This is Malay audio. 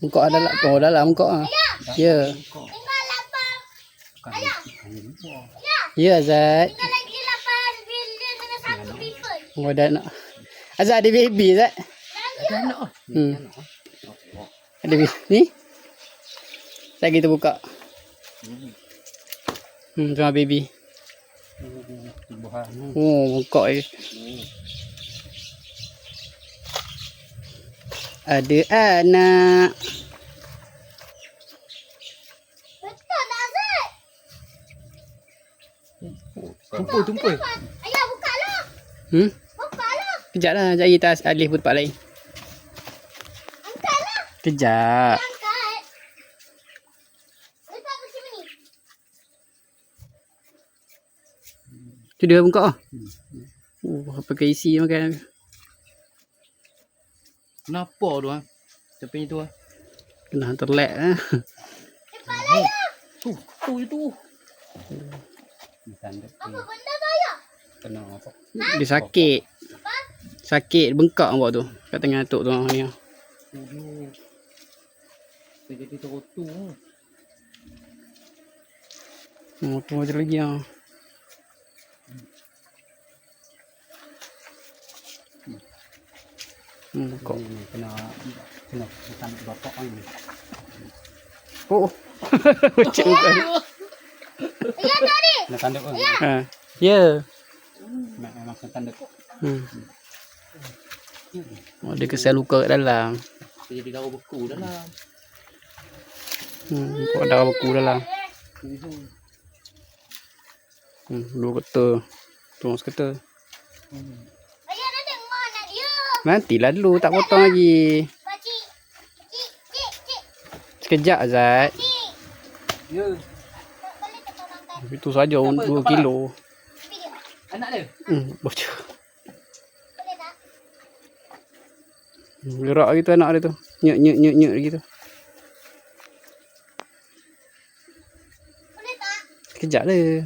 Bengkok ada lah. Oh, dalam bengkok ah. Ya. Tinggal 8. Ayah. Ya, Azad. Tinggal lagi 8 bilion dengan 1 people. Oh, dah nak. Azad ada baby, Azad. Ada anak. Ada baby. Ni. Lagi kita buka. Cuma baby. Oh, bengkok ni. Ada anak. Betul tak Azad? Tumpul. Ayah buka lah. Buka lah. Kejap lah. Sekejap kita alih pun tempat lain. Angkat lah. Kejap. Angkat. Letak macam ni. Tu dia bengkok ah. Oh, apa ke isi makan. Kenapa tu ah? Sampai itu ah. Kena terlek ah. Cepat lah ayah. Tu itu. Apa benda tu ayah? Dia sakit. Sakit bengkak awak tu. Kat tengah atuk tu ni. Saya jadi terotu. Oh, tu macam lagi ah. Bengkok. Kena makan bapak kan. Oh. Cik bukan. Ayah tadi. Kena tanduk kan. Ha. Ya. Memang kena tanduk. Oh, dia kesal luka kat dalam. Dia jadi garau beku dalam. Kok ada beku dalam. Dua ketul. Tolong seketul. Ayah dah tengok mana dia. Nantilah dulu, tak potong lagi. Pakcik. Cik. Sekejap Azad. Cik. Ya. Boleh tak tolongkan? Itu saja 2 kilo. Video. Anak dia. Bocor. Boleh tak? Gerak gitu anak dia tu. Nyek gitu. Boleh tak? Sekejap lah.